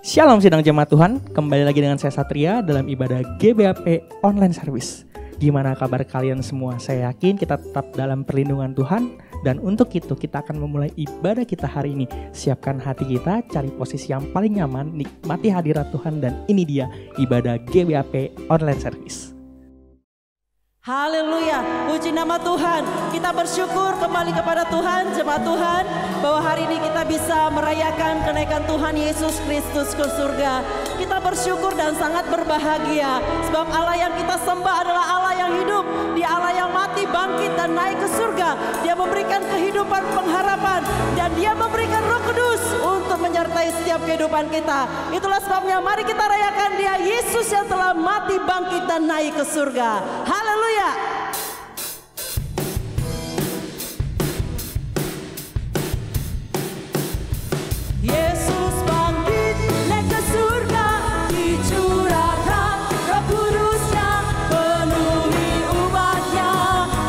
Shalom sidang jemaat Tuhan, kembali lagi dengan saya Satria dalam ibadah GBAP Online Service. Gimana kabar kalian semua? Saya yakin kita tetap dalam perlindungan Tuhan. Dan untuk itu kita akan memulai ibadah kita hari ini. Siapkan hati kita, cari posisi yang paling nyaman, nikmati hadirat Tuhan. Dan ini dia ibadah GBAP Online Service. Haleluya, puji nama Tuhan. Kita bersyukur kembali kepada Tuhan, jemaat Tuhan, bahwa hari ini kita bisa merayakan kenaikan Tuhan Yesus Kristus ke surga. Kita bersyukur dan sangat berbahagia, sebab Allah yang kita sembah adalah Allah yang hidup. Dia Allah yang mati, bangkit dan naik ke surga. Dia memberikan kehidupan pengharapan, dan Dia memberikan Roh Kudus untuk menyertai setiap kehidupan kita. Itulah sebabnya mari kita rayakan Dia, Yesus yang telah mati, bangkit dan naik ke surga. Haleluya. Yesus bangkit naik ke surga, dicurahkan Roh Kudus-Nya, penuhi umat-Nya,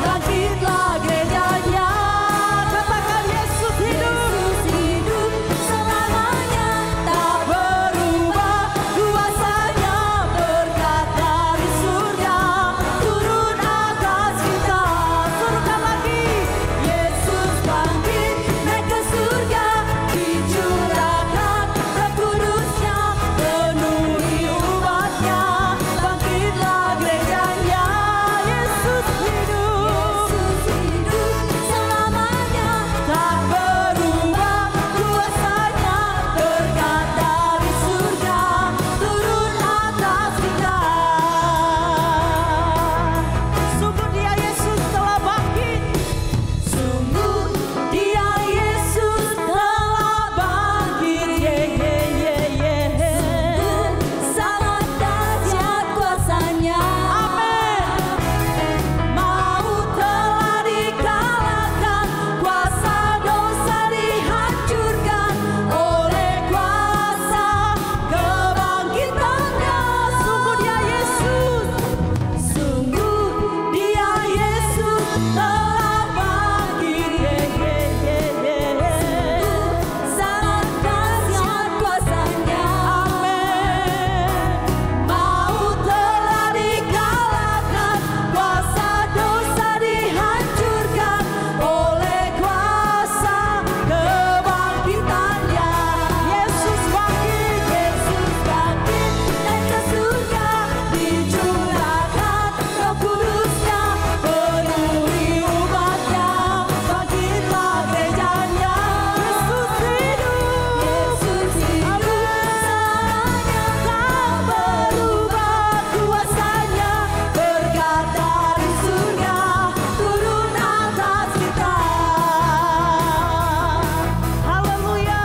bangkitlah gerejanya. Katakan Yesus hidup selamanya, tak berubah kuasa-Nya, berkat dari surga turun atas kita. Suruhkan lagi, Yesus bangkit naik ke surga, dicurahkan Roh Kudus-Nya, penuhi umat-Nya, bangkitlah gerejanya. Yesus hidup selamanya, tak berubah kuasa-Nya, berkat dari surga turun atas kita. Sungguh Dia Yesus telah bangkit, sungguh Dia Yesus telah bangkit. Sangat dahsyat kuasa-Nya. Amin. Maut telah dikalahkan, kuasa dosa dihancurkan oleh kuasa kebangkitan-Nya. Sungguh Dia Yesus, sungguh Dia Yesus telah bangkit. Sangat dahsyat kuasa-Nya. Amin. Maut telah dikalahkan, kuasa dosa dihancurkan oleh kuasa kebangkitan-Nya. Yesus bangkit naik ke surga, dicurahkan Roh Kudus-Nya, penuhi umat-Nya, bangkitlah gerejanya. Yesus hidup selamanya, tak berubah kuasa-Nya, berkat dari surga turun atas kita. Haleluya,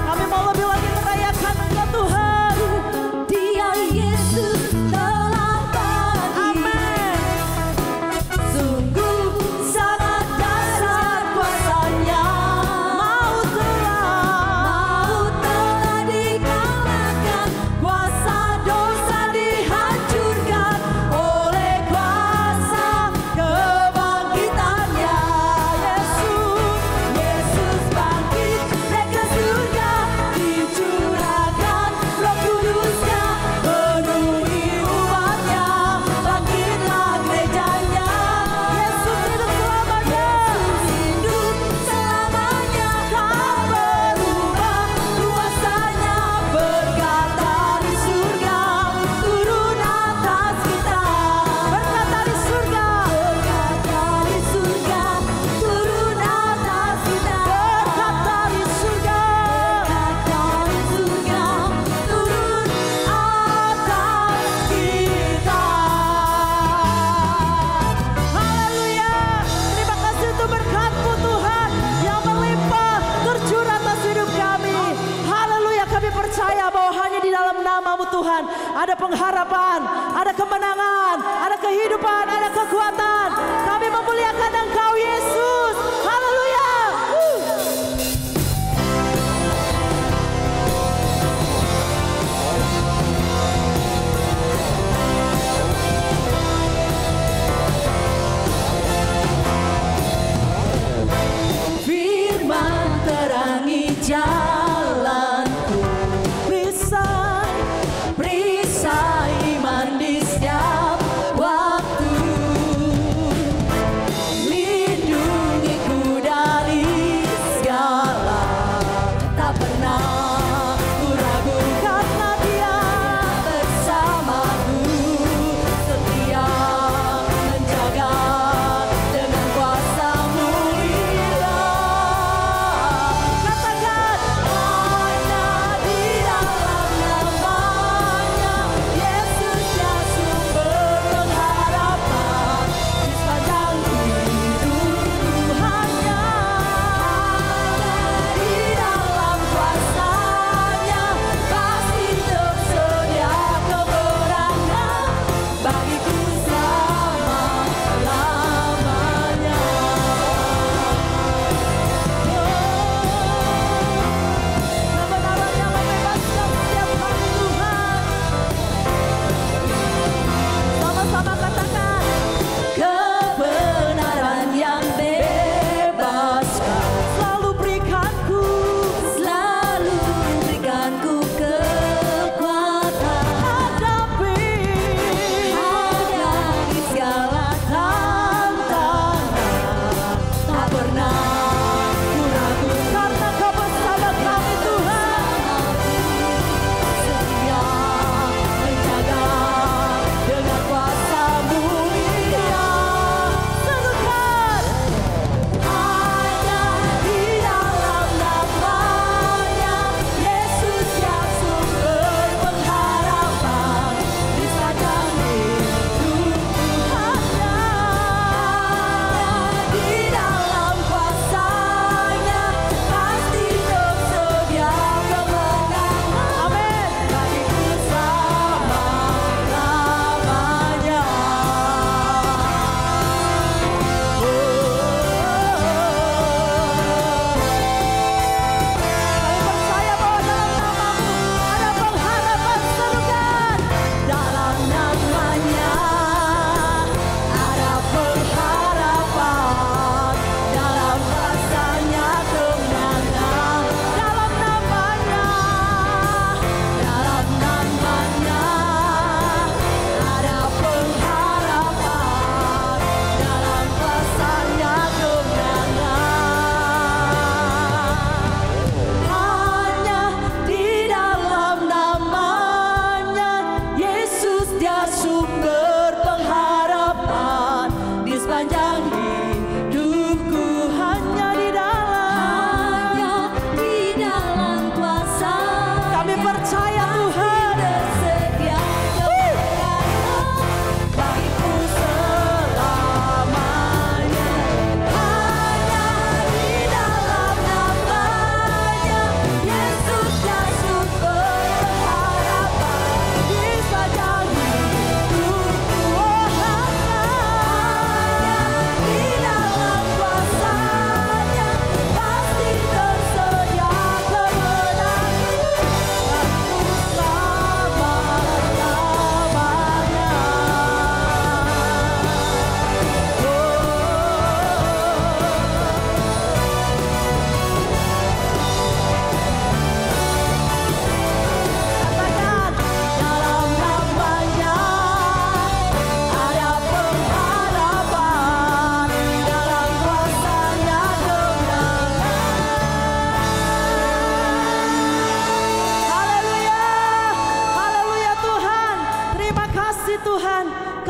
kami mau lebih lagi merayakan Engkau Tuhan. Dia Yesus telah bangkit. Amin. Sungguh sangat dahsyat kuasa-Nya. Maut telah dikalahkan, kuasa dosa dihancurkan oleh kuasa kebangkitan-Nya. Yesus bangkit naik ke surga, dicurahkan Roh Kudus-Nya, penuhi umat-Nya, bangkitlah gerejanya. Yesus hidup selamanya, tak berubah kuasa-Nya, berkat dari surga turun atas kita. Berkat dari surga turun atas kita. Berkat dari surga turun atas kita. Haleluya. Terima kasih untuk berkat-Mu Tuhan yang melimpah tercurah atas hidup kami. Haleluya, kami percaya bahwa hanya di dalam nama-Mu Tuhan ada pengharapan, ada kemenangan, ada kehidupan, ada kekuatan. Kami memuliakan Engkau Yesus. Haleluya. Firman terangi jalanku, bisa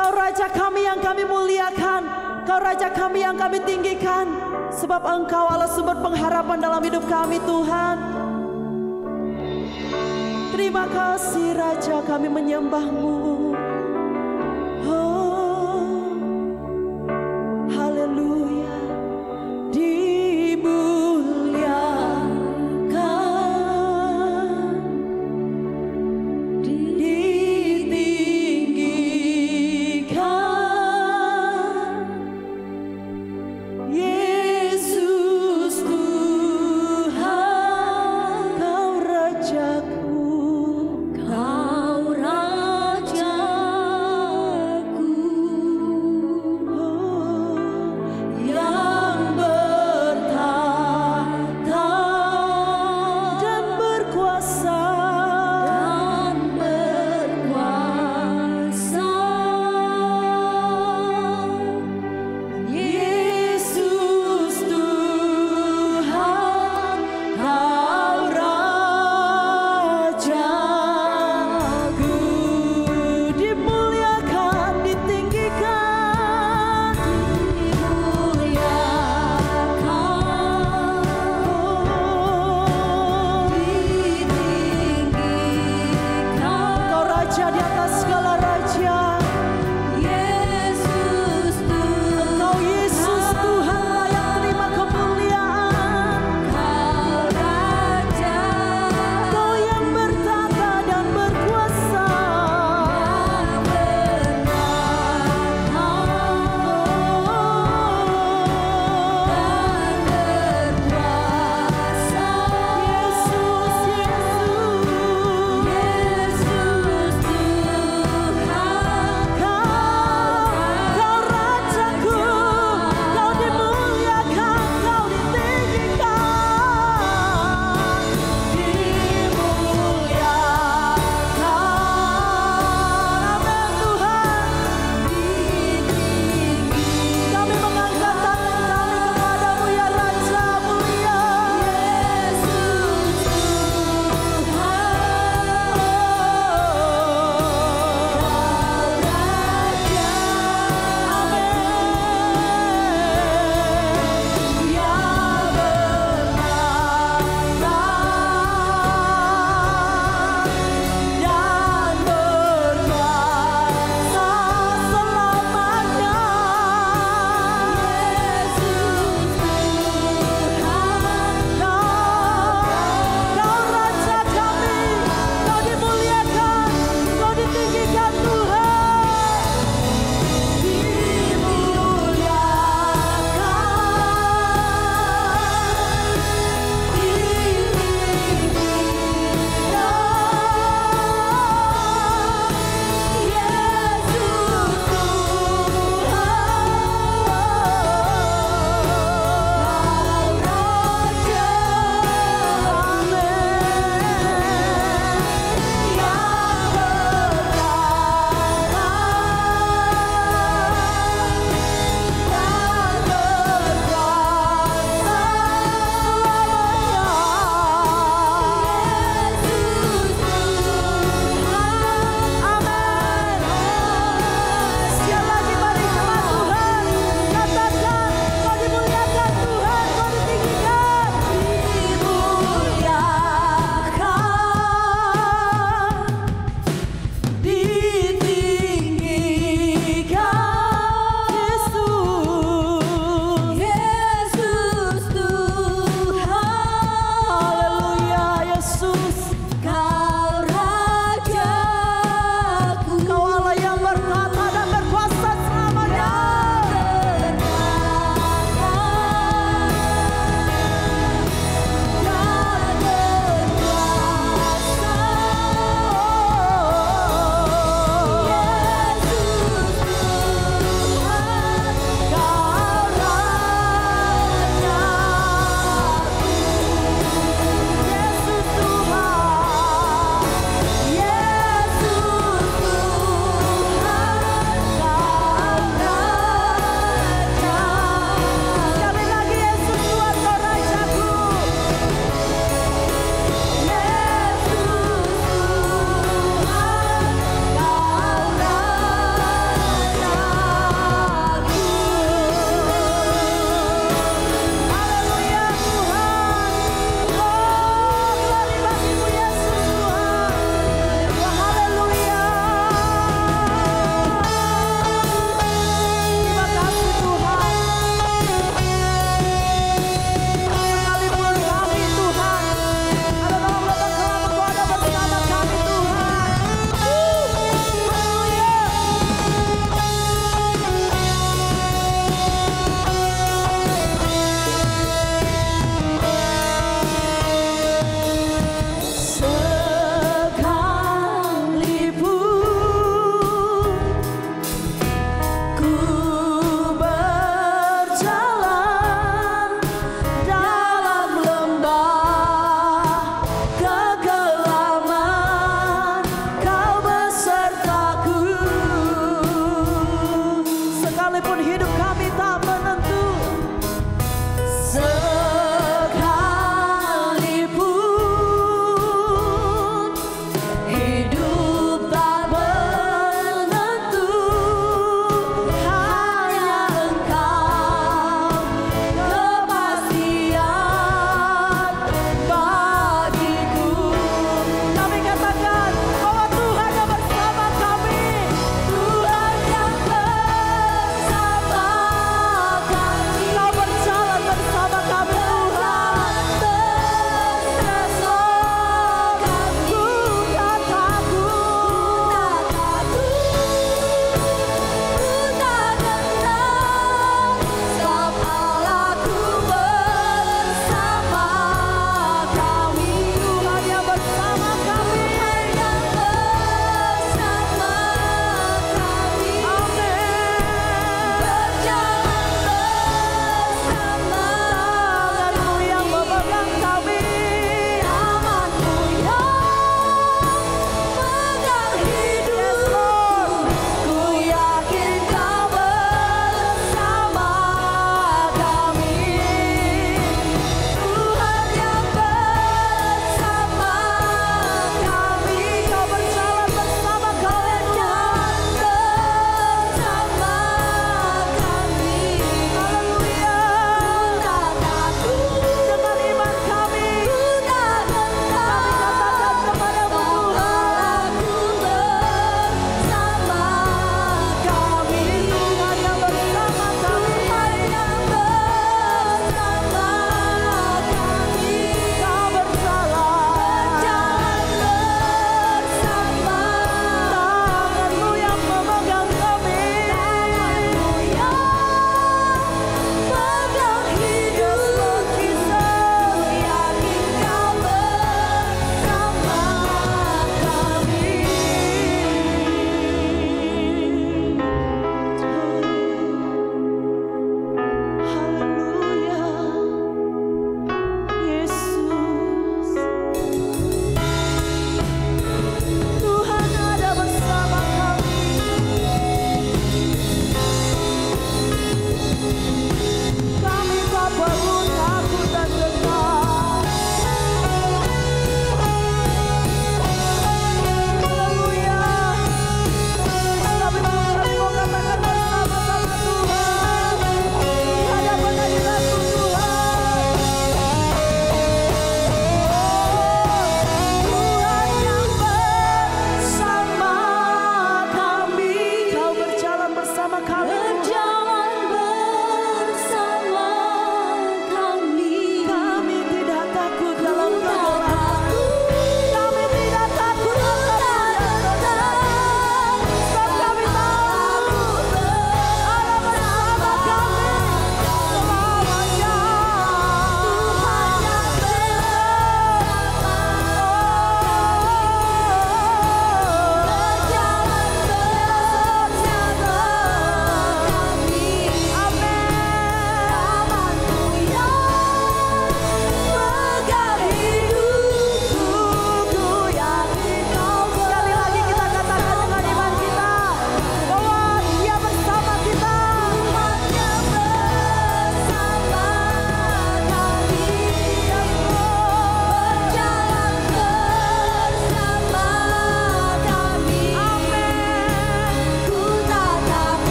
Kau Raja kami yang kami muliakan, Kau Raja kami yang kami tinggikan, sebab Engkau Allah sumber pengharapan dalam hidup kami Tuhan. Terima kasih Raja, kami menyembah-Mu. Oh, haleluya. Kau Raja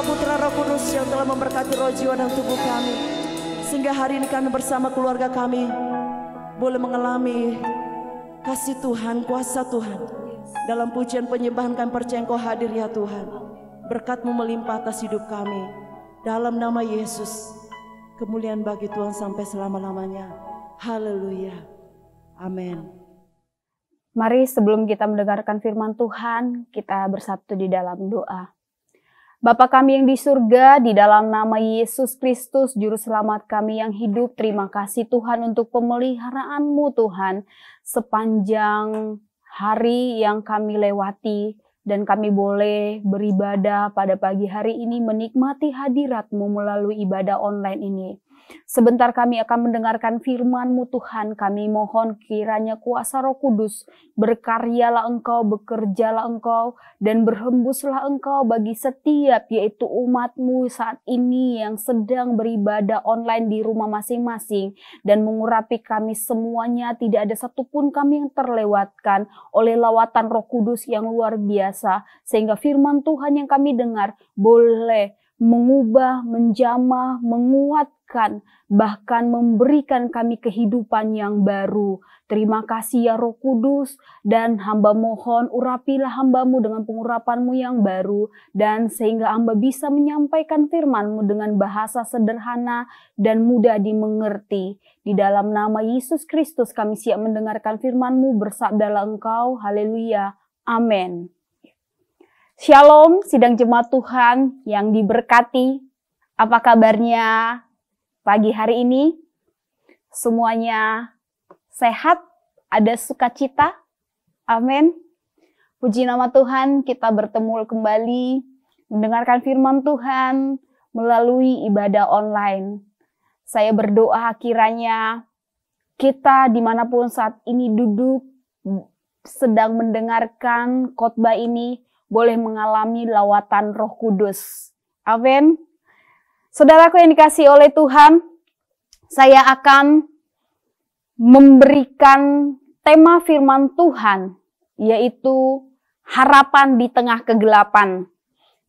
Putra, Roh Kudus yang telah memberkati roh, jiwa, dan tubuh kami. Sehingga hari ini kami bersama keluarga kami boleh mengalami kasih Tuhan, kuasa Tuhan. Dalam pujian penyembahan kami percaya Engkau hadir ya Tuhan. Berkat-Mu melimpah atas hidup kami. Dalam nama Yesus, kemuliaan bagi Tuhan sampai selama-lamanya. Haleluya. Amin. Mari sebelum kita mendengarkan firman Tuhan, kita bersatu di dalam doa. Bapa kami yang di surga, di dalam nama Yesus Kristus, Juru Selamat kami yang hidup, terima kasih Tuhan untuk pemeliharaan-Mu Tuhan, sepanjang hari yang kami lewati, dan kami boleh beribadah pada pagi hari ini, menikmati hadirat-Mu melalui ibadah online ini. Sebentar kami akan mendengarkan firman-Mu Tuhan. Kami mohon kiranya kuasa Roh Kudus berkaryalah Engkau, bekerjalah Engkau, dan berhembuslah Engkau bagi setiap yaitu umat-Mu saat ini yang sedang beribadah online di rumah masing-masing, dan mengurapi kami semuanya. Tidak ada satupun kami yang terlewatkan oleh lawatan Roh Kudus yang luar biasa, sehingga firman Tuhan yang kami dengar boleh mengubah, menjamah, menguatkan, bahkan memberikan kami kehidupan yang baru. Terima kasih ya Roh Kudus, dan hamba mohon urapilah hamba-Mu dengan pengurapan-Mu yang baru, dan sehingga hamba bisa menyampaikan firman-Mu dengan bahasa sederhana dan mudah dimengerti. Di dalam nama Yesus Kristus kami siap mendengarkan firman-Mu, bersabdalah Engkau, haleluya, amin. Shalom, sidang jemaat Tuhan yang diberkati. Apa kabarnya pagi hari ini? Semuanya sehat? Ada sukacita? Amin. Puji nama Tuhan, kita bertemu kembali mendengarkan firman Tuhan melalui ibadah online. Saya berdoa kiranya kita dimanapun saat ini duduk sedang mendengarkan khotbah ini, boleh mengalami lawatan Roh Kudus. Amin. Saudaraku yang dikasihi oleh Tuhan, saya akan memberikan tema firman Tuhan, yaitu harapan di tengah kegelapan.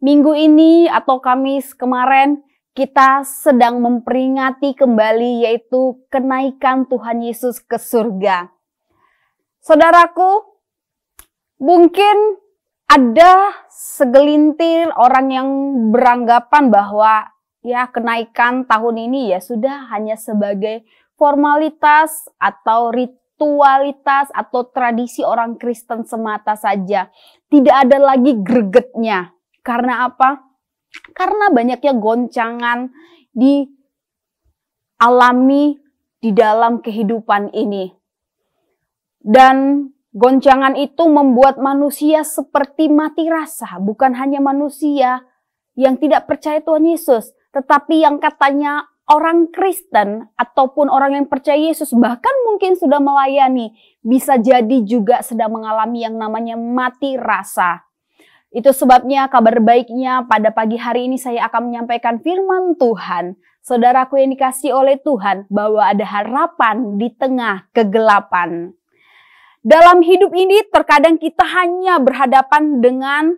Minggu ini atau Kamis kemarin, kita sedang memperingati kembali yaitu kenaikan Tuhan Yesus ke surga. Saudaraku, mungkin ada segelintir orang yang beranggapan bahwa ya kenaikan tahun ini ya sudah hanya sebagai formalitas atau ritualitas atau tradisi orang Kristen semata saja. Tidak ada lagi gregetnya. Karena apa? Karena banyaknya goncangan dialami di dalam kehidupan ini. Dan goncangan itu membuat manusia seperti mati rasa. Bukan hanya manusia yang tidak percaya Tuhan Yesus, tetapi yang katanya orang Kristen ataupun orang yang percaya Yesus, bahkan mungkin sudah melayani, bisa jadi juga sedang mengalami yang namanya mati rasa. Itu sebabnya kabar baiknya pada pagi hari ini saya akan menyampaikan firman Tuhan. Saudaraku yang dikasihi oleh Tuhan, bahwa ada harapan di tengah kegelapan. Dalam hidup ini terkadang kita hanya berhadapan dengan,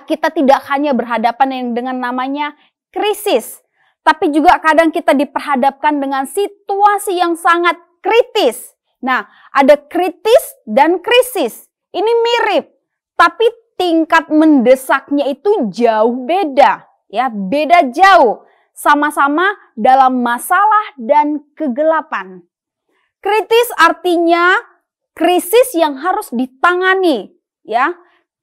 kita tidak hanya berhadapan dengan namanya krisis. Tapi juga kadang kita diperhadapkan dengan situasi yang sangat kritis. Nah, ada kritis dan krisis. Ini mirip, tapi tingkat mendesaknya itu jauh beda. Beda jauh. Sama-sama dalam masalah dan kegelapan. Kritis artinya krisis yang harus ditangani,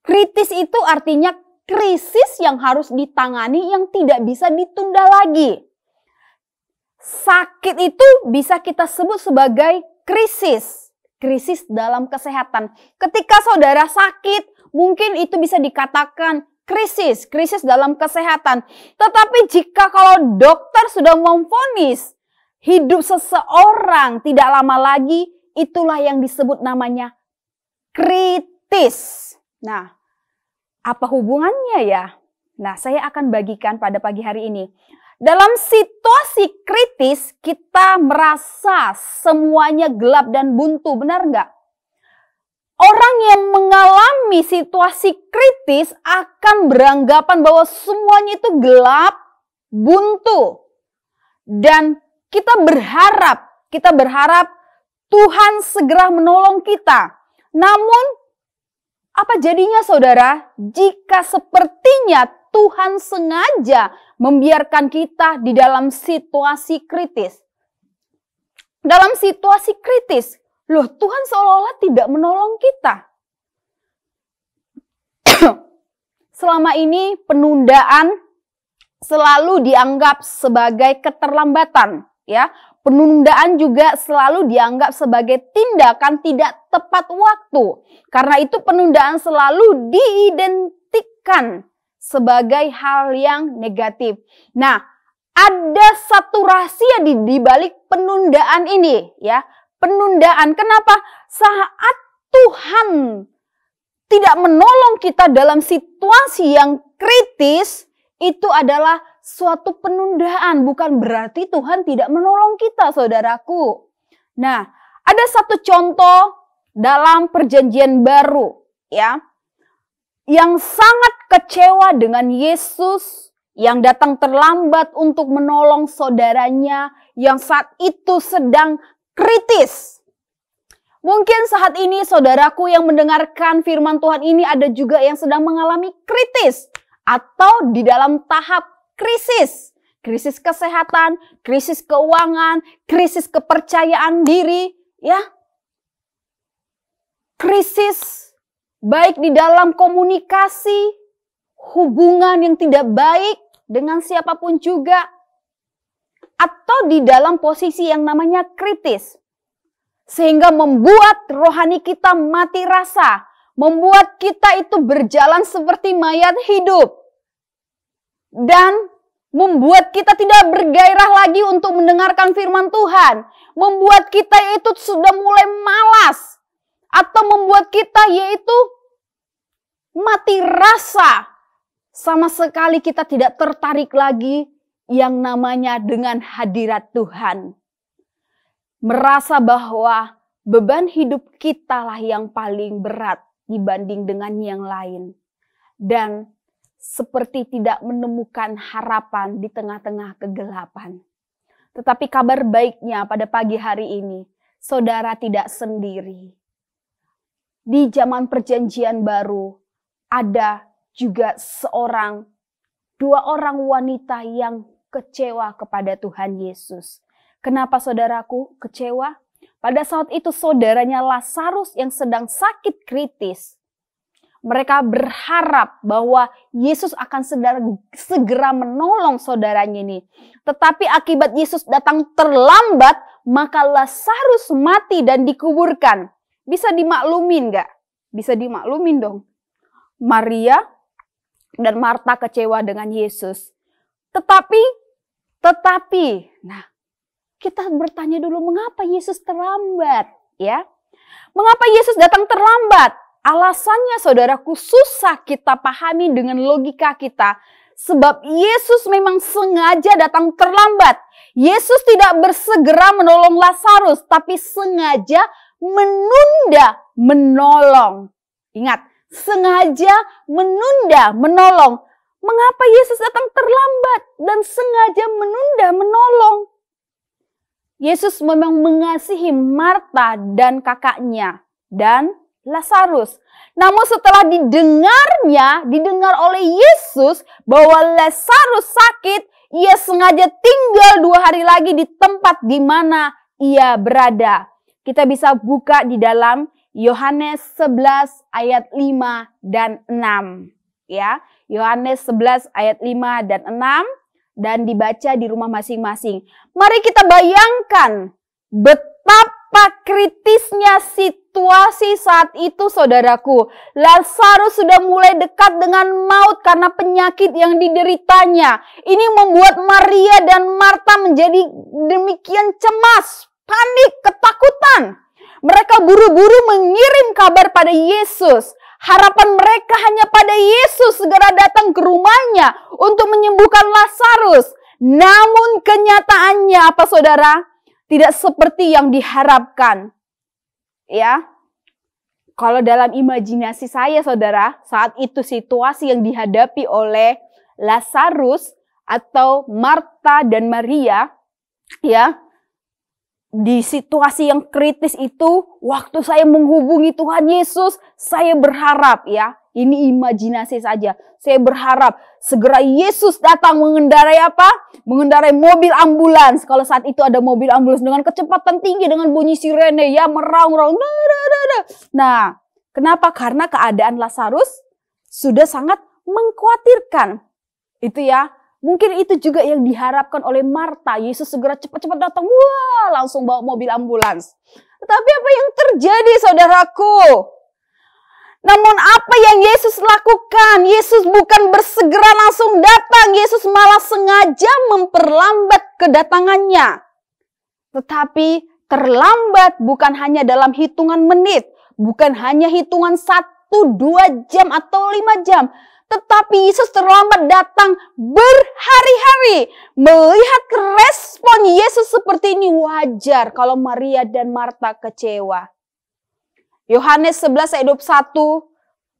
Kritis itu artinya krisis yang harus ditangani yang tidak bisa ditunda lagi. Sakit itu bisa kita sebut sebagai krisis. Krisis dalam kesehatan. Ketika saudara sakit, mungkin itu bisa dikatakan krisis dalam kesehatan. Tetapi jika kalau dokter sudah memvonis hidup seseorang tidak lama lagi, itulah yang disebut namanya kritis. Nah, apa hubungannya ya? Nah, saya akan bagikan pada pagi hari ini. Dalam situasi kritis, kita merasa semuanya gelap dan buntu, benar nggak? Orang yang mengalami situasi kritis akan beranggapan bahwa semuanya itu gelap, buntu. Dan kita berharap Tuhan segera menolong kita. Namun, apa jadinya saudara jika sepertinya Tuhan sengaja membiarkan kita di dalam situasi kritis? Dalam situasi kritis, loh, Tuhan seolah-olah tidak menolong kita. Selama ini penundaan selalu dianggap sebagai keterlambatan, ya. Penundaan juga selalu dianggap sebagai tindakan tidak tepat waktu. Karena itu penundaan selalu diidentikan sebagai hal yang negatif. Nah, ada satu rahasia di balik penundaan ini, ya. Penundaan, kenapa? Saat Tuhan tidak menolong kita dalam situasi yang kritis, itu adalah suatu penundaan. Bukan berarti Tuhan tidak menolong kita, saudaraku. Nah, ada satu contoh dalam Perjanjian Baru, ya, yang sangat kecewa dengan Yesus yang datang terlambat untuk menolong saudaranya yang saat itu sedang kritis. Mungkin saat ini saudaraku yang mendengarkan firman Tuhan ini ada juga yang sedang mengalami kritis atau di dalam tahap krisis. Krisis kesehatan, krisis keuangan, krisis kepercayaan diri, ya. Krisis baik di dalam komunikasi, hubungan yang tidak baik dengan siapapun juga, atau di dalam posisi yang namanya kritis. Sehingga membuat rohani kita mati rasa, membuat kita itu berjalan seperti mayat hidup, dan membuat kita tidak bergairah lagi untuk mendengarkan firman Tuhan, membuat kita itu sudah mulai malas, atau membuat kita yaitu mati rasa. Sama sekali kita tidak tertarik lagi yang namanya dengan hadirat Tuhan. Merasa bahwa beban hidup kita lah yang paling berat dibanding dengan yang lain. Dan seperti tidak menemukan harapan di tengah-tengah kegelapan. Tetapi kabar baiknya pada pagi hari ini, saudara tidak sendiri. Di zaman Perjanjian Baru, ada juga dua orang wanita yang kecewa kepada Tuhan Yesus. Kenapa saudaraku kecewa? Pada saat itu saudaranya Lazarus yang sedang sakit kritis. Mereka berharap bahwa Yesus akan segera menolong saudaranya ini. Tetapi akibat Yesus datang terlambat, maka Lazarus mati dan dikuburkan. Bisa dimaklumin gak? Bisa dimaklumin dong. Maria dan Marta kecewa dengan Yesus. Tetapi, nah, kita bertanya dulu mengapa Yesus terlambat, ya? Mengapa Yesus datang terlambat? Alasannya saudaraku susah kita pahami dengan logika kita. Sebab Yesus memang sengaja datang terlambat. Yesus tidak bersegera menolong Lazarus, tapi sengaja menunda menolong. Ingat, sengaja menunda menolong. Mengapa Yesus datang terlambat dan sengaja menunda menolong? Yesus memang mengasihi Marta dan kakaknya dan Lazarus. Namun setelah didengar oleh Yesus bahwa Lazarus sakit, ia sengaja tinggal 2 hari lagi di tempat di mana ia berada. Kita bisa buka di dalam Yohanes 11 ayat 5 dan 6. Ya, Yohanes 11 ayat 5 dan 6 dan dibaca di rumah masing-masing. Mari kita bayangkan betapa kritisnya situasi saat itu saudaraku. Lazarus sudah mulai dekat dengan maut karena penyakit yang dideritanya. Ini membuat Maria dan Marta menjadi demikian cemas, panik, ketakutan. Mereka buru-buru mengirim kabar pada Yesus. Harapan mereka hanya pada Yesus segera datang ke rumahnya untuk menyembuhkan Lazarus. Namun kenyataannya apa saudara? Tidak seperti yang diharapkan. Ya. Kalau dalam imajinasi saya, saudara, saat itu situasi yang dihadapi oleh Lazarus atau Marta dan Maria, ya, di situasi yang kritis itu, waktu saya menghubungi Tuhan Yesus, saya berharap, ya, ini imajinasi saja. Saya berharap segera Yesus datang mengendarai apa? Mengendarai mobil ambulans. Kalau saat itu ada mobil ambulans dengan kecepatan tinggi, dengan bunyi sirene, ya, meraung-raung. Nah, kenapa? Karena keadaan Lazarus sudah sangat mengkhawatirkan. Itu ya. Mungkin itu juga yang diharapkan oleh Marta. Yesus segera cepat-cepat datang. Wah, langsung bawa mobil ambulans. Tetapi apa yang terjadi, saudaraku? Namun apa yang Yesus lakukan? Yesus bukan bersegera langsung datang. Yesus malah sengaja memperlambat kedatangannya. Tetapi terlambat bukan hanya dalam hitungan menit. Bukan hanya hitungan 1-2 jam atau 5 jam. Tetapi Yesus terlambat datang berhari-hari. Melihat respon Yesus seperti ini wajar kalau Maria dan Marta kecewa. Yohanes 11 ayat 21,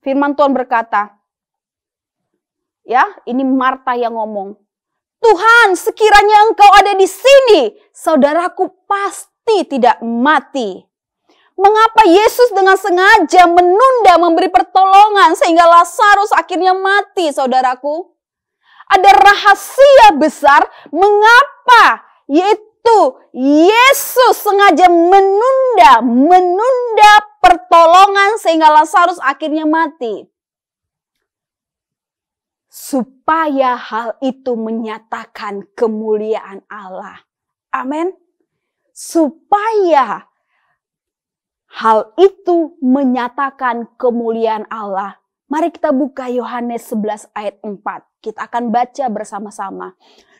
firman Tuhan berkata, ya, ini Marta yang ngomong. Tuhan, sekiranya Engkau ada di sini, saudaraku pasti tidak mati. Mengapa Yesus dengan sengaja menunda memberi pertolongan sehingga Lazarus akhirnya mati, saudaraku? Ada rahasia besar mengapa, yaitu Yesus sengaja menunda pertolongan sehingga Lazarus akhirnya mati. Supaya hal itu menyatakan kemuliaan Allah. Amin. Supaya hal itu menyatakan kemuliaan Allah. Mari kita buka Yohanes 11 ayat 4. Kita akan baca bersama-sama.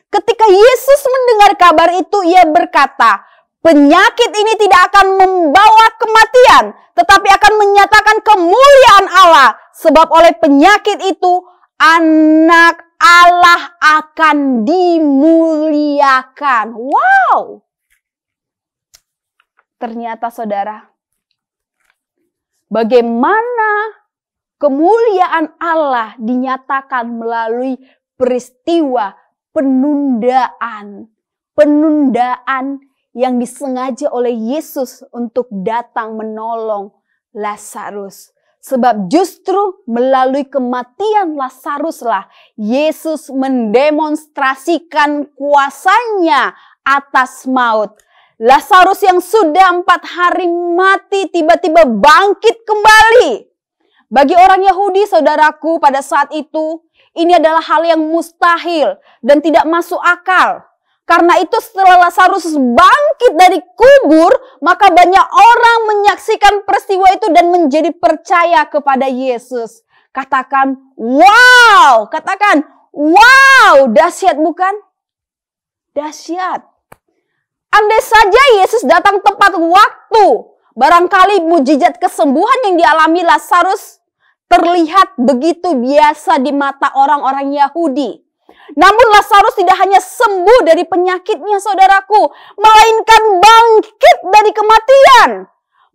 Ketika Yesus mendengar kabar itu, ia berkata, penyakit ini tidak akan membawa kematian, tetapi akan menyatakan kemuliaan Allah. Sebab oleh penyakit itu, anak Allah akan dimuliakan. Wow! Ternyata saudara, bagaimana kemuliaan Allah dinyatakan melalui peristiwa penundaan. Penundaan yang disengaja oleh Yesus untuk datang menolong Lazarus. Sebab justru melalui kematian Lazaruslah Yesus mendemonstrasikan kuasanya atas maut. Lazarus yang sudah 4 hari mati tiba-tiba bangkit kembali. Bagi orang Yahudi, saudaraku, pada saat itu, ini adalah hal yang mustahil dan tidak masuk akal. Karena itu setelah Lazarus bangkit dari kubur, maka banyak orang menyaksikan peristiwa itu dan menjadi percaya kepada Yesus. Katakan, wow! Katakan, wow! Dahsyat bukan? Dahsyat. Andai saja Yesus datang tepat waktu, barangkali mujizat kesembuhan yang dialami Lazarus terlihat begitu biasa di mata orang-orang Yahudi. Namun Lazarus tidak hanya sembuh dari penyakitnya, saudaraku, melainkan bangkit dari kematian.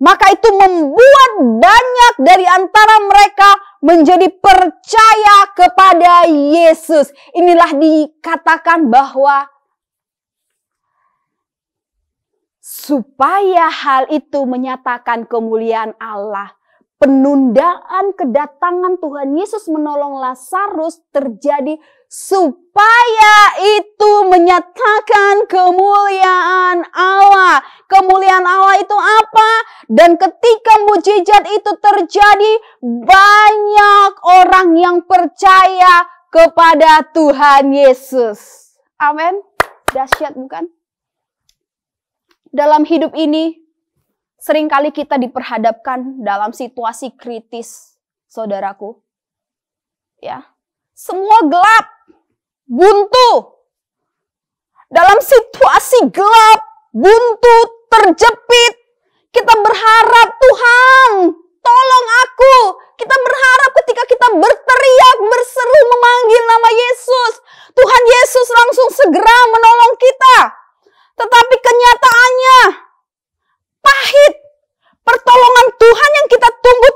Maka itu membuat banyak dari antara mereka menjadi percaya kepada Yesus. Inilah dikatakan bahwa supaya hal itu menyatakan kemuliaan Allah. Penundaan kedatangan Tuhan Yesus menolong Lazarus terjadi supaya itu menyatakan kemuliaan Allah. Kemuliaan Allah itu apa? Dan ketika mujizat itu terjadi, banyak orang yang percaya kepada Tuhan Yesus. Amin. Dahsyat bukan? Dalam hidup ini, seringkali kita diperhadapkan dalam situasi kritis, saudaraku. Ya, semua gelap, buntu. Dalam situasi gelap, buntu, terjepit, kita berharap, Tuhan, tolong aku. Kita berharap ketika kita berteriak, berseru, memanggil nama Yesus, Tuhan Yesus langsung segera menolong kita. Tetapi kenyataannya pahit. Pertolongan Tuhan yang kita tunggu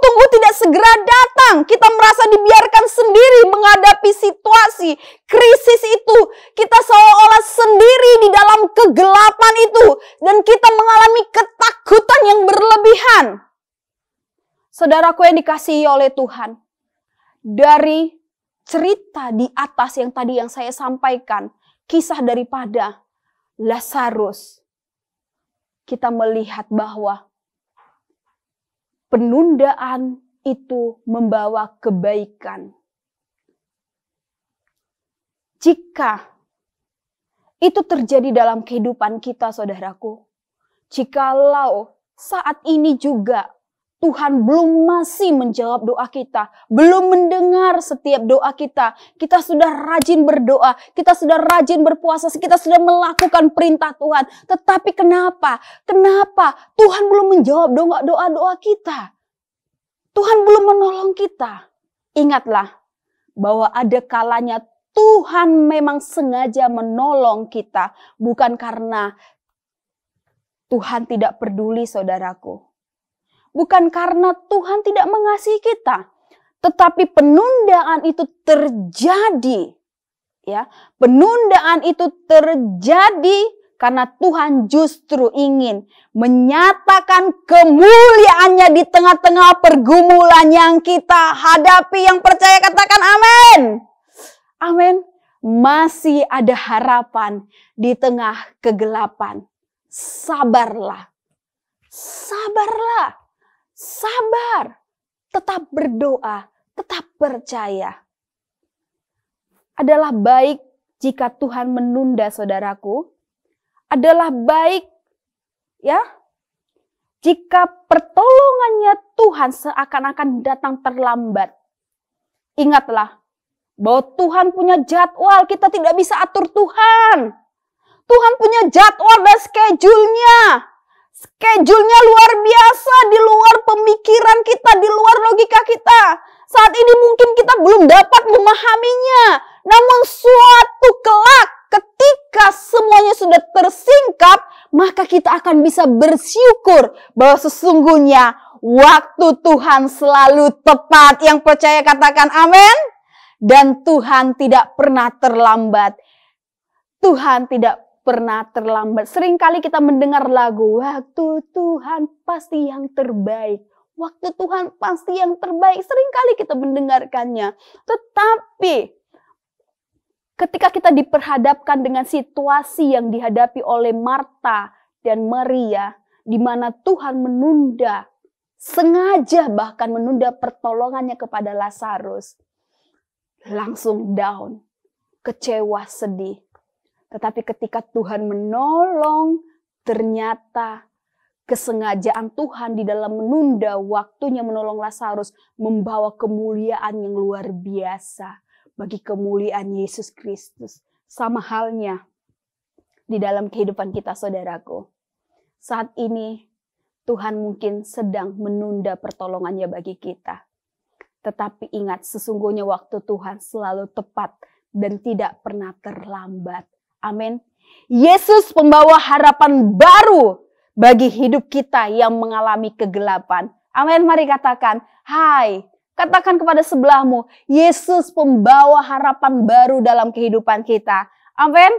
dibiarkan sendiri menghadapi situasi krisis itu. Kita seolah-olah sendiri di dalam kegelapan itu. Dan kita mengalami ketakutan yang berlebihan. Saudaraku yang dikasihi oleh Tuhan. Dari cerita di atas yang tadi yang saya sampaikan. Kisah daripada Lazarus. Kita melihat bahwa penundaan itu membawa kebaikan. Jika itu terjadi dalam kehidupan kita, saudaraku, jikalau saat ini juga Tuhan belum masih menjawab doa kita, belum mendengar setiap doa kita. Kita sudah rajin berdoa, kita sudah rajin berpuasa, kita sudah melakukan perintah Tuhan. Tetapi kenapa? Kenapa Tuhan belum menjawab doa-doa kita? Tuhan belum menolong kita. Ingatlah bahwa ada kalanya Tuhan memang sengaja menolong kita. Bukan karena Tuhan tidak peduli, saudaraku. Bukan karena Tuhan tidak mengasihi kita. Tetapi penundaan itu terjadi. Ya, penundaan itu terjadi karena Tuhan justru ingin menyatakan kemuliaannya di tengah-tengah pergumulan yang kita hadapi. Yang percaya katakan amin. Amin. Masih ada harapan di tengah kegelapan. Sabarlah. Sabarlah. Sabar. Tetap berdoa. Tetap percaya. Adalah baik jika Tuhan menunda, saudaraku. Adalah baik ya jika pertolongannya Tuhan seakan-akan datang terlambat. Ingatlah bahwa Tuhan punya jadwal, kita tidak bisa atur Tuhan. Tuhan punya jadwal dan schedule-nya. Schedule-nya luar biasa, di luar pemikiran kita, di luar logika kita. Saat ini mungkin kita belum dapat memahaminya. Namun suatu kelak ketika semuanya sudah tersingkap, maka kita akan bisa bersyukur bahwa sesungguhnya waktu Tuhan selalu tepat. Yang percaya katakan amin. Dan Tuhan tidak pernah terlambat. Tuhan tidak pernah terlambat. Seringkali kita mendengar lagu, waktu Tuhan pasti yang terbaik. Waktu Tuhan pasti yang terbaik. Seringkali kita mendengarkannya. Tetapi ketika kita diperhadapkan dengan situasi yang dihadapi oleh Marta dan Maria, di mana Tuhan menunda, sengaja bahkan menunda pertolongannya kepada Lazarus, langsung down, kecewa, sedih. Tetapi ketika Tuhan menolong, ternyata kesengajaan Tuhan di dalam menunda waktunya menolong Lazarus membawa kemuliaan yang luar biasa bagi kemuliaan Yesus Kristus. Sama halnya di dalam kehidupan kita, saudaraku. Saat ini Tuhan mungkin sedang menunda pertolongannya bagi kita. Tetapi ingat, sesungguhnya waktu Tuhan selalu tepat dan tidak pernah terlambat. Amin. Yesus pembawa harapan baru bagi hidup kita yang mengalami kegelapan. Amin. Mari katakan, hai. Katakan kepada sebelahmu, Yesus pembawa harapan baru dalam kehidupan kita. Amin.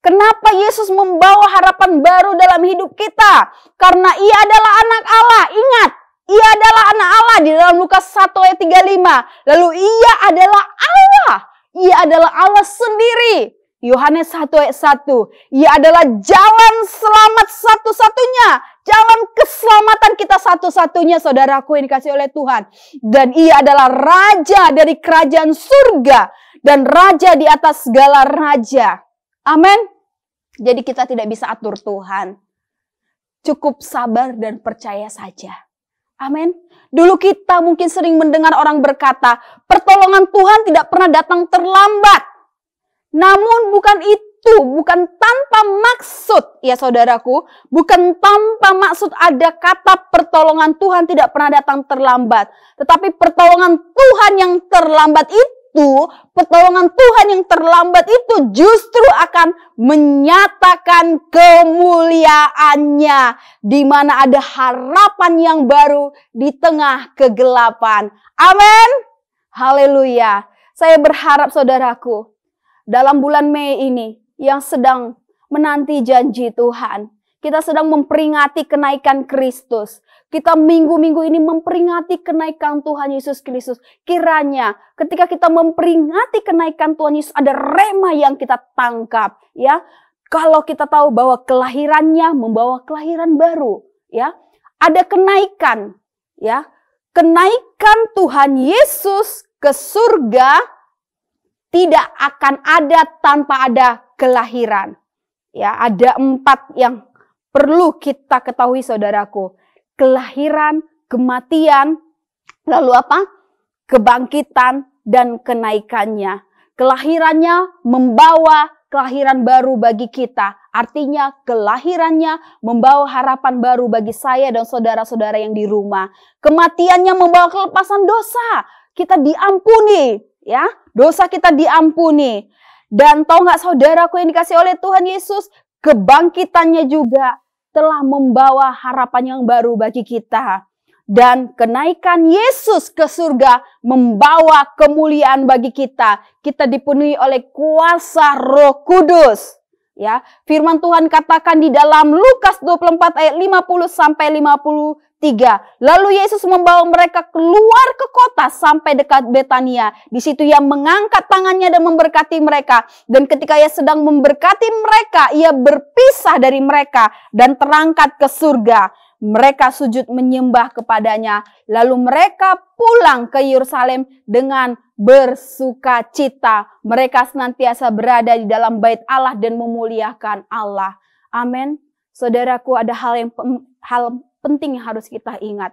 Kenapa Yesus membawa harapan baru dalam hidup kita? Karena Ia adalah anak Allah. Ingat, Ia adalah anak Allah di dalam Lukas 1 ayat 35. Lalu Ia adalah Allah. Ia adalah Allah sendiri. Yohanes 1 ayat 1. Ia adalah jalan selamat satu-satunya. Jalan keselamatan kita satu-satunya, saudaraku yang dikasihi oleh Tuhan. Dan Ia adalah Raja dari kerajaan surga. Dan Raja di atas segala raja. Amin. Jadi kita tidak bisa atur Tuhan. Cukup sabar dan percaya saja. Amin. Dulu kita mungkin sering mendengar orang berkata, pertolongan Tuhan tidak pernah datang terlambat. Namun bukan itu, bukan tanpa maksud, ya saudaraku, bukan tanpa maksud ada kata pertolongan Tuhan tidak pernah datang terlambat. Tetapi pertolongan Tuhan yang terlambat itu, pertolongan Tuhan yang terlambat itu justru akan menyatakan kemuliaannya. Di mana ada harapan yang baru di tengah kegelapan. Amin. Haleluya. Saya berharap saudaraku, dalam bulan Mei ini yang sedang menanti janji Tuhan, kita sedang memperingati kenaikan Kristus. Kita minggu-minggu ini memperingati kenaikan Tuhan Yesus Kristus. Kiranya ketika kita memperingati kenaikan Tuhan Yesus, ada rema yang kita tangkap, ya. Kalau kita tahu bahwa kelahirannya membawa kelahiran baru, ya. Ada kenaikan, ya. Kenaikan Tuhan Yesus ke surga tidak akan ada tanpa ada kelahiran. Ya, ada 4 yang perlu kita ketahui saudaraku. Kelahiran, kematian, lalu apa? Kebangkitan dan kenaikannya. Kelahirannya membawa kelahiran baru bagi kita. Artinya kelahirannya membawa harapan baru bagi saya dan saudara-saudara yang di rumah. Kematiannya membawa kelepasan dosa. Kita diampuni, ya. Dosa kita diampuni. Dan tahu nggak saudaraku yang dikasih oleh Tuhan Yesus, kebangkitannya juga telah membawa harapan yang baru bagi kita. Dan kenaikan Yesus ke surga membawa kemuliaan bagi kita. Kita dipenuhi oleh kuasa Roh Kudus. Ya, firman Tuhan katakan di dalam Lukas 24 ayat 50 sampai 53. Lalu Yesus membawa mereka keluar ke kota sampai dekat Betania. Di situ ia mengangkat tangannya dan memberkati mereka. Dan ketika ia sedang memberkati mereka, ia berpisah dari mereka dan terangkat ke surga. Mereka sujud menyembah kepadanya. Lalu mereka pulang ke Yerusalem dengan bersuka cita. Mereka senantiasa berada di dalam bait Allah dan memuliakan Allah. Amin. Saudaraku, ada hal penting yang harus kita ingat.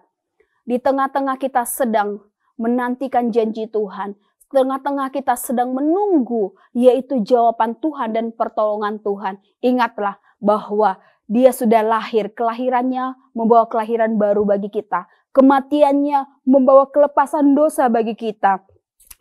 Di tengah-tengah kita sedang menantikan janji Tuhan. Tengah-tengah kita sedang menunggu, yaitu jawaban Tuhan dan pertolongan Tuhan. Ingatlah bahwa Dia sudah lahir, kelahirannya membawa kelahiran baru bagi kita. Kematiannya membawa kelepasan dosa bagi kita.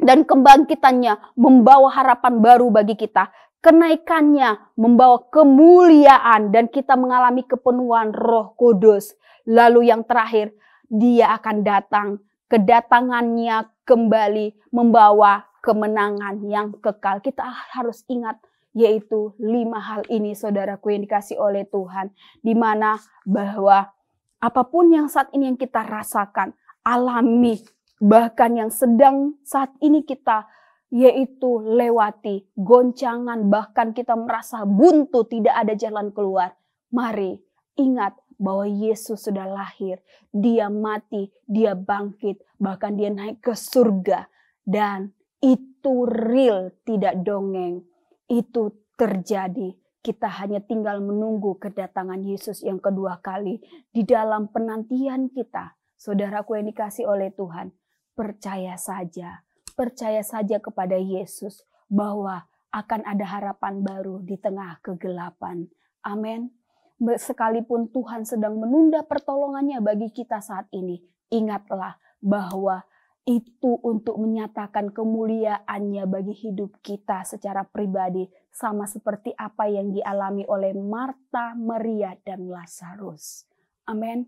Dan kebangkitannya membawa harapan baru bagi kita. Kenaikannya membawa kemuliaan dan kita mengalami kepenuhan Roh Kudus. Lalu yang terakhir, Dia akan datang. Kedatangannya kembali membawa kemenangan yang kekal. Kita harus ingat, yaitu 5 hal ini saudaraku yang dikasih oleh Tuhan. Di mana bahwa apapun yang saat ini yang kita rasakan, alami, bahkan yang sedang saat ini kita yaitu lewati, goncangan, bahkan kita merasa buntu, tidak ada jalan keluar. Mari ingat bahwa Yesus sudah lahir, Dia mati, Dia bangkit, bahkan Dia naik ke surga. Dan itu real, tidak dongeng. Itu terjadi. Kita hanya tinggal menunggu kedatangan Yesus yang kedua kali. Di dalam penantian kita, saudaraku yang dikasih oleh Tuhan, percaya saja kepada Yesus bahwa akan ada harapan baru di tengah kegelapan. Amin. Sekalipun Tuhan sedang menunda pertolongannya bagi kita saat ini, ingatlah bahwa itu untuk menyatakan kemuliaannya bagi hidup kita secara pribadi, sama seperti apa yang dialami oleh Marta, Maria, dan Lazarus. Amin.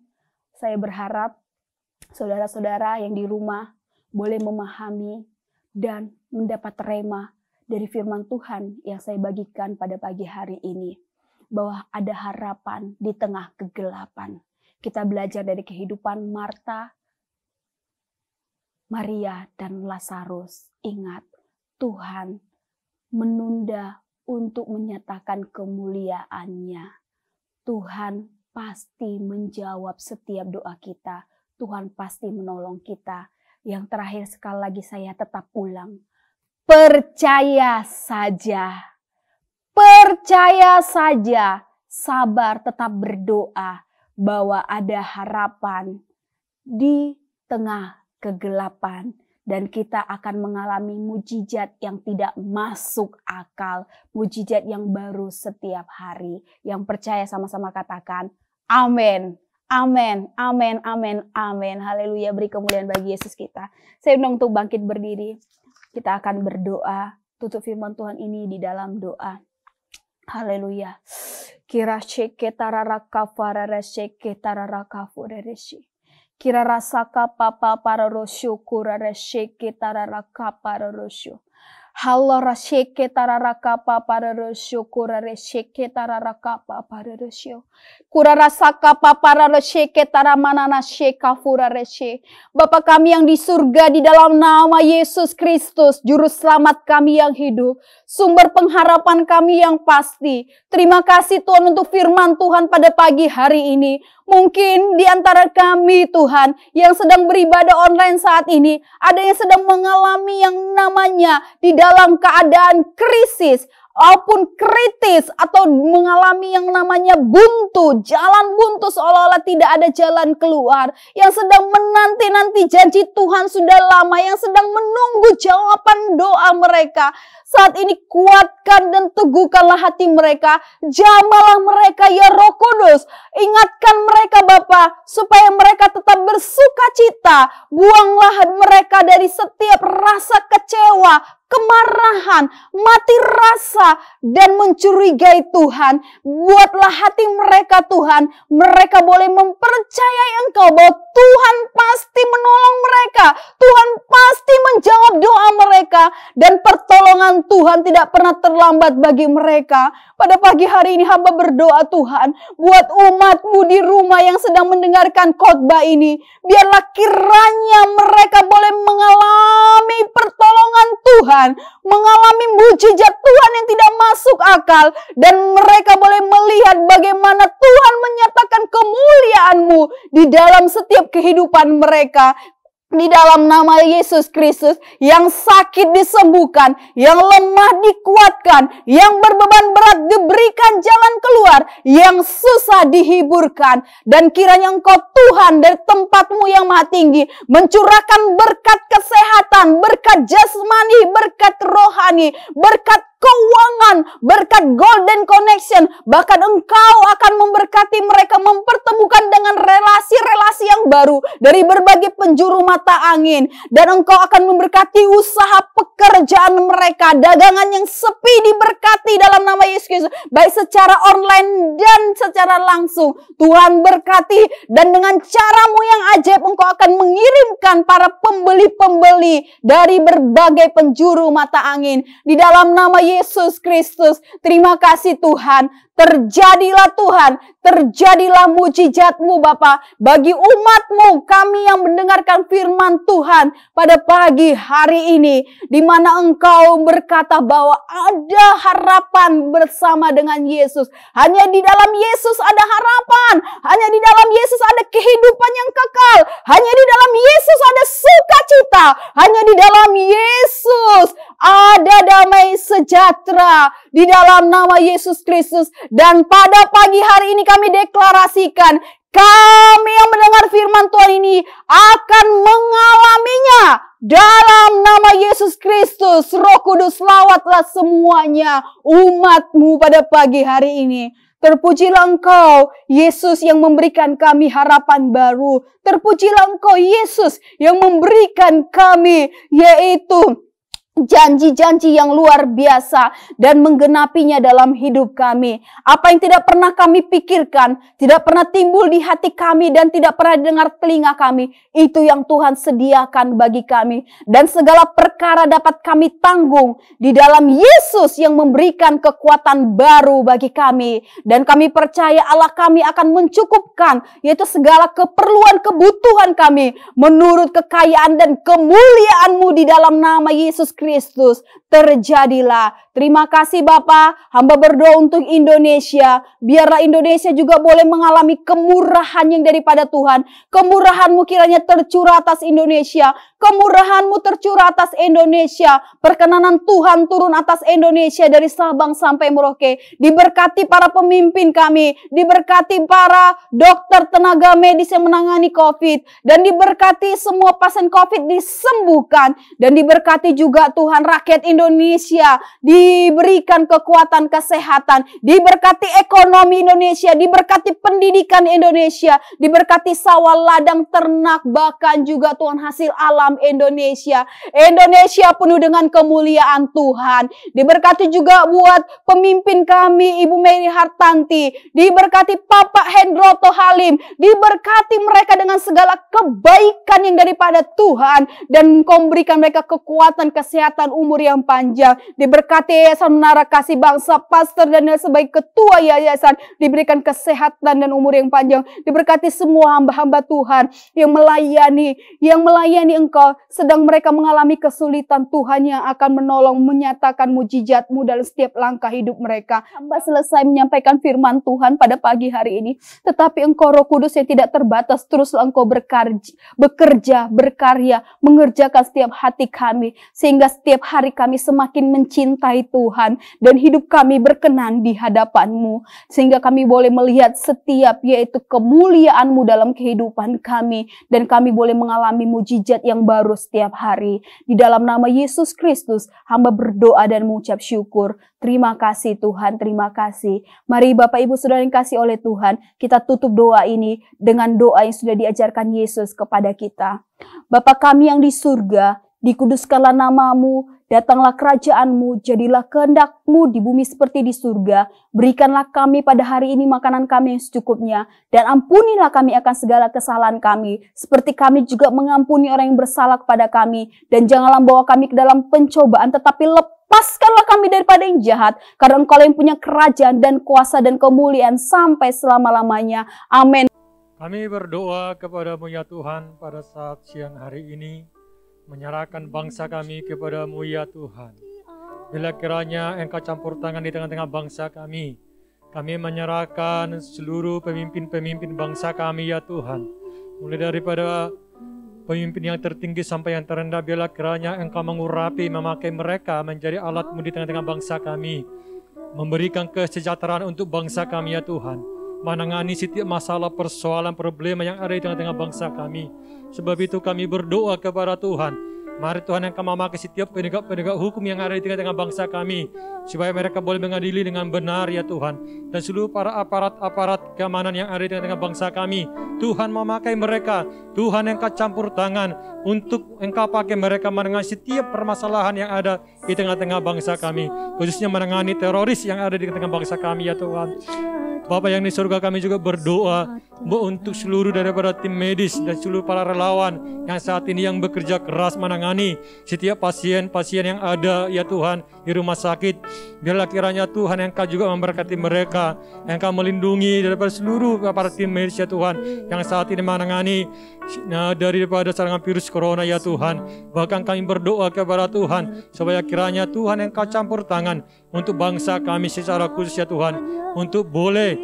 Saya berharap saudara-saudara yang di rumah boleh memahami dan mendapat rema dari firman Tuhan yang saya bagikan pada pagi hari ini. Bahwa ada harapan di tengah kegelapan. Kita belajar dari kehidupan Marta, Maria, dan Lazarus. Ingat, Tuhan menunda untuk menyatakan kemuliaannya. Tuhan pasti menjawab setiap doa kita. Tuhan pasti menolong kita. Yang terakhir sekali lagi saya tetap ulang. Percaya saja. Percaya saja. Sabar, tetap berdoa bahwa ada harapan di tengah kegelapan dan kita akan mengalami mujizat yang tidak masuk akal, mujizat yang baru setiap hari. Yang percaya sama-sama katakan amin. Amin, amin, amin, amin. Haleluya, beri kemuliaan bagi Yesus kita. Saya undang untuk bangkit berdiri. Kita akan berdoa, tutup firman Tuhan ini di dalam doa. Haleluya. Kira sheke tararaka farara sheke tararaka furereshi. Kira rasaka papa pararosyo kurare sheke tararaka pararosyo. Halora sheke tararaka papararosyo kurare sheke tararaka papararosyo. Kurarasaka papararosyo taramanana sheka furareshe. Bapa kami yang di surga, di dalam nama Yesus Kristus, Juru Selamat kami yang hidup, sumber pengharapan kami yang pasti. Terima kasih Tuhan untuk firman Tuhan pada pagi hari ini. Mungkin di antara kami Tuhan yang sedang beribadah online saat ini, ada yang sedang mengalami yang namanya di dalam keadaan krisis, maupun kritis, atau mengalami yang namanya buntu, jalan buntu seolah-olah tidak ada jalan keluar, yang sedang menanti-nanti janji Tuhan sudah lama, yang sedang menunggu jawaban doa mereka. Saat ini kuatkan dan teguhkanlah hati mereka, jamalah mereka ya Roh Kudus, ingatkan mereka Bapa, supaya mereka tetap bersuka cita, buanglah mereka dari setiap rasa kecewa, kemarahan, mati rasa, dan mencurigai Tuhan. Buatlah hati mereka Tuhan, mereka boleh mempercayai Engkau bahwa Tuhan pasti menolong mereka, Tuhan pasti menjawab doa mereka, dan pertolongan Tuhan tidak pernah terlambat bagi mereka. Pada pagi hari ini hamba berdoa Tuhan, buat umat-Mu di rumah yang sedang mendengarkan khotbah ini, biarlah kiranya mereka boleh mengalami pertolongan Tuhan, mengalami mujizat Tuhan yang tidak masuk akal, dan mereka boleh melihat bagaimana Tuhan menyatakan kemuliaan-Mu di dalam setiap kehidupan mereka. Di dalam nama Yesus Kristus, yang sakit disembuhkan, yang lemah dikuatkan, yang berbeban berat diberikan jalan keluar, yang susah dihiburkan. Dan kiranya Engkau Tuhan dari tempat-Mu yang maha tinggi mencurahkan berkat kesehatan, berkat jasmani, berkat rohani, berkat keuangan, berkat golden connection. Bahkan Engkau akan memberkati mereka, mempertemukan dengan relasi-relasi yang baru dari berbagai penjuru mata angin. Dan Engkau akan memberkati usaha pekerjaan mereka, dagangan yang sepi diberkati dalam nama Yesus Kristus, baik secara online dan secara langsung. Tuhan berkati, dan dengan cara-Mu yang ajaib Engkau akan mengirimkan para pembeli-pembeli dari berbagai penjuru mata angin. Di dalam nama Yesus Kristus, terima kasih Tuhan. Terjadilah Tuhan, terjadilah mujizat-Mu Bapa bagi umat-Mu, kami yang mendengarkan firman Tuhan pada pagi hari ini, di mana Engkau berkata bahwa ada harapan bersama dengan Yesus. Hanya di dalam Yesus ada harapan, hanya di dalam Yesus ada kehidupan yang kekal, hanya di dalam Yesus ada sukacita, hanya di dalam Yesus ada damai sejahtera, di dalam nama Yesus Kristus. Dan pada pagi hari ini kami deklarasikan, kami yang mendengar firman Tuhan ini akan mengalaminya dalam nama Yesus Kristus. Roh Kudus, lawatlah semuanya umat-Mu pada pagi hari ini. Terpujilah Engkau, Yesus, yang memberikan kami harapan baru. Terpujilah Engkau, Yesus, yang memberikan kami, yaitu janji-janji yang luar biasa dan menggenapinya dalam hidup kami. Apa yang tidak pernah kami pikirkan, tidak pernah timbul di hati kami, dan tidak pernah dengar telinga kami, itu yang Tuhan sediakan bagi kami. Dan segala perkara dapat kami tanggung di dalam Yesus yang memberikan kekuatan baru bagi kami. Dan kami percaya Allah kami akan mencukupkan, yaitu segala keperluan kebutuhan kami menurut kekayaan dan kemuliaan-Mu di dalam nama Yesus Kristus. Terjadilah. Terima kasih Bapa. Hamba berdoa untuk Indonesia. Biarlah Indonesia juga boleh mengalami kemurahan yang daripada Tuhan. Kemurahan-Mu kiranya tercurah atas Indonesia. Kemurahan-Mu tercurah atas Indonesia. Perkenanan Tuhan turun atas Indonesia dari Sabang sampai Merauke. Diberkati para pemimpin kami. Diberkati para dokter, tenaga medis yang menangani COVID. Dan diberkati semua pasien COVID disembuhkan. Dan diberkati juga juga Tuhan rakyat Indonesia diberikan kekuatan kesehatan, diberkati ekonomi Indonesia, diberkati pendidikan Indonesia, diberkati sawah ladang ternak, bahkan juga Tuhan hasil alam Indonesia. Indonesia penuh dengan kemuliaan Tuhan. Diberkati juga buat pemimpin kami Ibu Mary Hartanti, diberkati Bapak Hendroto Halim, diberkati mereka dengan segala kebaikan yang daripada Tuhan, dan Engkau memberikan mereka kekuatan, kesehatan, umur yang panjang. Diberkati Yayasan Menara Kasih Bangsa, Pastor Daniel sebagai ketua yayasan, diberikan kesehatan dan umur yang panjang. Diberkati semua hamba-hamba Tuhan yang melayani Engkau, sedang mereka mengalami kesulitan, Tuhan yang akan menolong, menyatakan mujizat-Mu dalam setiap langkah hidup mereka. Hamba selesai menyampaikan firman Tuhan pada pagi hari ini, tetapi Engkau Roh Kudus yang tidak terbatas, teruslah Engkau bekerja, berkarya, mengerjakan setiap hati kami, sehingga setiap hari kami semakin mencintai Tuhan, dan hidup kami berkenan di hadapan-Mu, sehingga kami boleh melihat setiap yaitu kemuliaan-Mu dalam kehidupan kami, dan kami boleh mengalami mujizat yang baru setiap hari. Di dalam nama Yesus Kristus, hamba berdoa dan mengucap syukur. Terima kasih Tuhan, terima kasih. Mari Bapak Ibu Saudara yang kasih oleh Tuhan, kita tutup doa ini dengan doa yang sudah diajarkan Yesus kepada kita. Bapa kami yang di surga, dikuduskanlah nama-Mu, datanglah kerajaan-Mu, jadilah kehendak-Mu di bumi seperti di surga. Berikanlah kami pada hari ini makanan kami yang secukupnya, dan ampunilah kami akan segala kesalahan kami, seperti kami juga mengampuni orang yang bersalah kepada kami. Dan janganlah bawa kami ke dalam pencobaan, tetapi lepaskanlah kami daripada yang jahat, karena Engkau yang punya kerajaan dan kuasa dan kemuliaan sampai selama-lamanya. Amin. Kami berdoa kepada-Mu ya Tuhan pada saat siang hari ini, menyerahkan bangsa kami kepada-Mu ya Tuhan. Bila kiranya Engkau campur tangan di tengah-tengah bangsa kami menyerahkan seluruh pemimpin-pemimpin bangsa kami ya Tuhan. Mulai daripada pemimpin yang tertinggi sampai yang terendah, bila kiranya Engkau mengurapi, memakai mereka menjadi alat-Mu di tengah-tengah bangsa kami, memberikan kesejahteraan untuk bangsa kami ya Tuhan, menangani setiap masalah, persoalan, problema yang ada di tengah-tengah bangsa kami. Sebab itu kami berdoa kepada Tuhan, mari Tuhan Engkau memakai setiap penegak-penegak hukum yang ada di tengah-tengah bangsa kami, supaya mereka boleh mengadili dengan benar ya Tuhan. Dan seluruh para aparat-aparat keamanan yang ada di tengah-tengah bangsa kami, Tuhan memakai mereka. Tuhan Engkau campur tangan untuk Engkau pakai mereka menangani setiap permasalahan yang ada di tengah-tengah bangsa kami, khususnya menangani teroris yang ada di tengah bangsa kami ya Tuhan. Bapa yang di surga, kami juga berdoa untuk seluruh daripada tim medis dan seluruh para relawan yang saat ini yang bekerja keras menangani setiap pasien-pasien yang ada ya Tuhan di rumah sakit. Biarlah kiranya Tuhan Engkau juga memberkati mereka, Engkau melindungi daripada seluruh para tim medis ya Tuhan yang saat ini menangani daripada serangan virus corona ya Tuhan. Bahkan kami berdoa kepada Tuhan supaya kiranya Tuhan Engkau campur tangan untuk bangsa kami secara khusus ya Tuhan, untuk boleh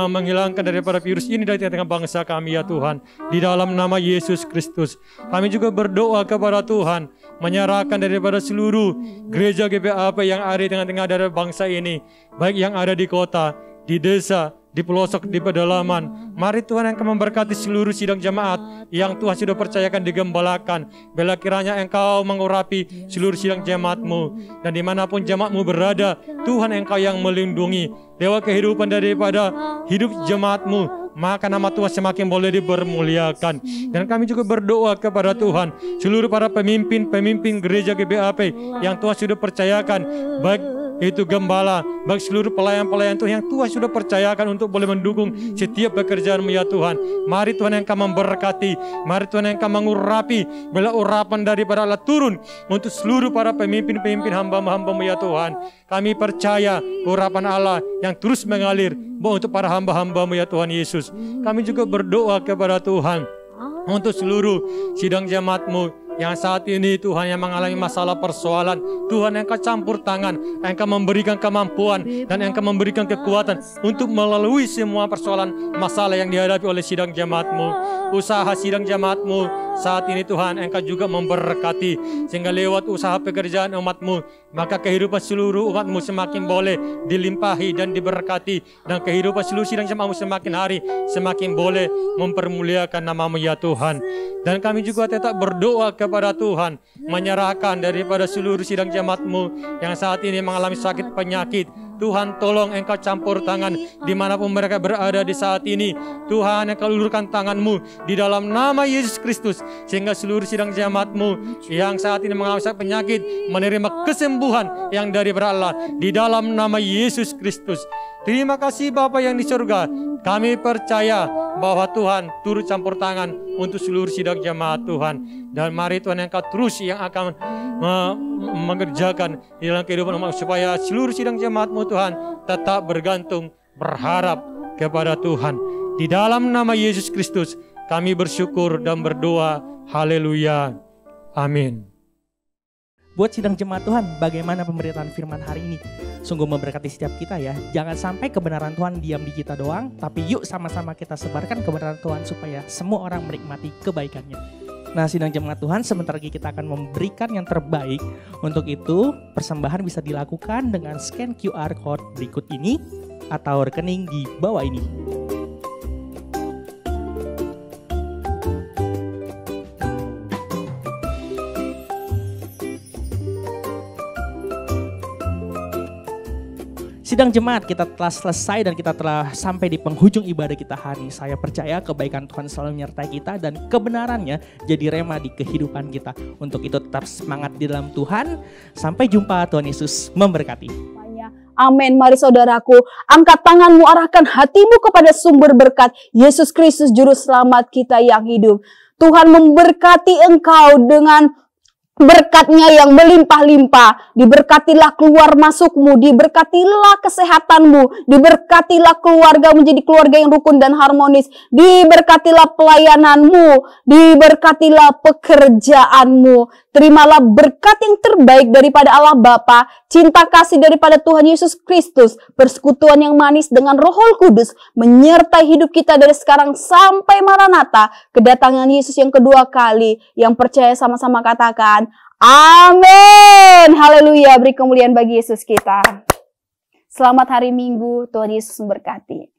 menghilangkan daripada virus ini dari tengah-tengah bangsa kami ya Tuhan. Di dalam nama Yesus Kristus, kami juga berdoa kepada Tuhan, menyerahkan daripada seluruh gereja GBAP yang ada di tengah-tengah dari bangsa ini, baik yang ada di kota, di desa, di pelosok, di pedalaman. Mari Tuhan Engkau memberkati seluruh sidang jemaat yang Tuhan sudah percayakan digembalakan. Bila kiranya Engkau mengurapi seluruh sidang jemaat-Mu, dan dimanapun jemaat-Mu berada, Tuhan Engkau yang melindungi lewat kehidupan daripada hidup jemaat-Mu, maka nama Tuhan semakin boleh dipermuliakan. Dan kami juga berdoa kepada Tuhan, seluruh para pemimpin gereja GBAP yang Tuhan sudah percayakan, baik itu gembala, bagi seluruh pelayan-pelayan Tuhan yang Tuhan sudah percayakan untuk boleh mendukung setiap pekerjaan-Mu ya Tuhan. Mari Tuhan Engkau memberkati, mari Tuhan Engkau mengurapi, bila urapan daripada Allah turun untuk seluruh para pemimpin-pemimpin hamba-Mu ya Tuhan. Kami percaya urapan Allah yang terus mengalir untuk para hamba-hamba-Mu ya Tuhan Yesus. Kami juga berdoa kepada Tuhan untuk seluruh sidang jemaat-Mu yang saat ini Tuhan yang mengalami masalah persoalan. Tuhan Engkau campur tangan, Engkau memberikan kemampuan dan Engkau memberikan kekuatan untuk melalui semua persoalan masalah yang dihadapi oleh sidang jemaat-Mu. Usaha sidang jemaat-Mu saat ini Tuhan Engkau juga memberkati, sehingga lewat usaha pekerjaan umat-Mu, maka kehidupan seluruh umat-Mu semakin boleh dilimpahi dan diberkati, dan kehidupan seluruh sidang jemaat-Mu semakin hari semakin boleh mempermuliakan nama-Mu ya Tuhan. Dan kami juga tetap berdoa kepada Tuhan, menyerahkan daripada seluruh sidang jemaat-Mu yang saat ini mengalami sakit penyakit. Tuhan, tolong Engkau campur tangan dimanapun mereka berada di saat ini. Tuhan, Engkau ulurkan tangan-Mu di dalam nama Yesus Kristus, sehingga seluruh sidang jemaat-Mu yang saat ini mengalami sakit penyakit menerima kesembuhan yang dari Allah di dalam nama Yesus Kristus. Terima kasih Bapa yang di surga. Kami percaya bahwa Tuhan turut campur tangan untuk seluruh sidang jemaat Tuhan. Dan mari Tuhan Engkau terus yang akan mengerjakan di dalam kehidupan umat, supaya seluruh sidang jemaat-Mu Tuhan tetap bergantung, berharap kepada Tuhan. Di dalam nama Yesus Kristus kami bersyukur dan berdoa. Haleluya. Amin. Buat sidang jemaat Tuhan, bagaimana pemberitaan firman hari ini? Sungguh memberkati setiap kita ya. Jangan sampai kebenaran Tuhan diam di kita doang, tapi yuk sama-sama kita sebarkan kebenaran Tuhan supaya semua orang menikmati kebaikannya. Nah, sidang jemaat Tuhan, sebentar lagi kita akan memberikan yang terbaik. Untuk itu, persembahan bisa dilakukan dengan scan QR code berikut ini atau rekening di bawah ini. Sidang jemaat, kita telah selesai dan kita telah sampai di penghujung ibadah kita hari. Saya percaya kebaikan Tuhan selalu menyertai kita dan kebenarannya jadi rema di kehidupan kita. Untuk itu tetap semangat di dalam Tuhan. Sampai jumpa, Tuhan Yesus memberkati. Amin. Mari saudaraku, angkat tanganmu, arahkan hatimu kepada sumber berkat Yesus Kristus Juru Selamat kita yang hidup. Tuhan memberkati engkau dengan berkat-Nya yang melimpah-limpah. Diberkatilah keluar masukmu, diberkatilah kesehatanmu, diberkatilah keluarga menjadi keluarga yang rukun dan harmonis, diberkatilah pelayananmu, diberkatilah pekerjaanmu. Terimalah berkat yang terbaik daripada Allah Bapa, cinta kasih daripada Tuhan Yesus Kristus, persekutuan yang manis dengan Roh Kudus menyertai hidup kita dari sekarang sampai Maranatha, kedatangan Yesus yang kedua kali. Yang percaya sama-sama katakan amin. Haleluya. Beri kemuliaan bagi Yesus kita. Selamat hari Minggu. Tuhan Yesus memberkati.